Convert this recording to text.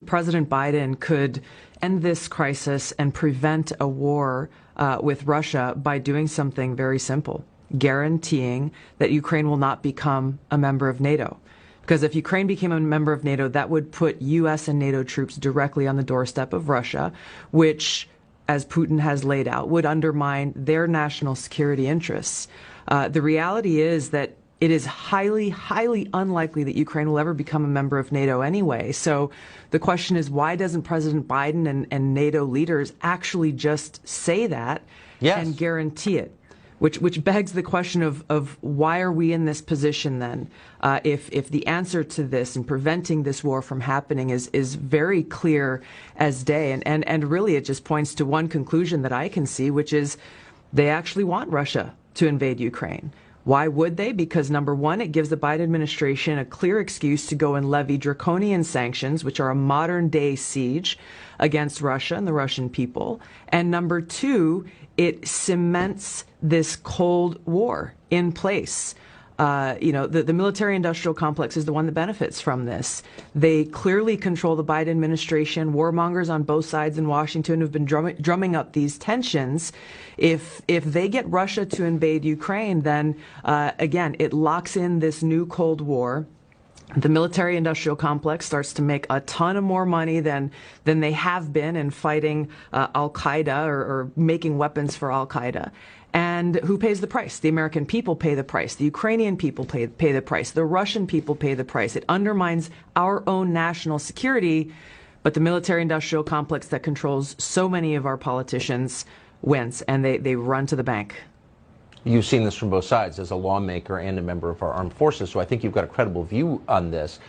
President Biden could end this crisis and prevent a war with Russia by doing something very simple, guaranteeing that Ukraine will not become a member of NATO. Because if Ukraine became a member of NATO, that would put U.S. and NATO troops directly on the doorstep of Russia, which, as Putin has laid out, would undermine their national security interests. The reality is that it is highly, highly unlikely that Ukraine will ever become a member of NATO anyway. So the question is, why doesn't President Biden and NATO leaders actually just say that and guarantee it? Which begs the question of why are we in this position then? If the answer to this and preventing this war from happening is very clear as day, and really it just points to one conclusion that I can see, which is they actually want Russia to invade Ukraine. Why would they? Because number one, it gives the Biden administration a clear excuse to go and levy draconian sanctions, which are a modern day siege against Russia and the Russian people. And number two, it cements this Cold War in place. The military-industrial complex is the one that benefits from this. They clearly control the Biden administration. Warmongers on both sides in Washington have been drumming up these tensions. If they get Russia to invade Ukraine, then again, it locks in this new Cold War. The military-industrial complex starts to make a ton of more money than they have been in fighting al-Qaeda or making weapons for al-Qaeda. And who pays the price? The American people pay the price. The Ukrainian people pay the price. The Russian people pay the price. It undermines our own national security, but the military-industrial complex that controls so many of our politicians wins, and they run to the bank. You've seen this from both sides as a lawmaker and a member of our armed forces, so I think you've got a credible view on this.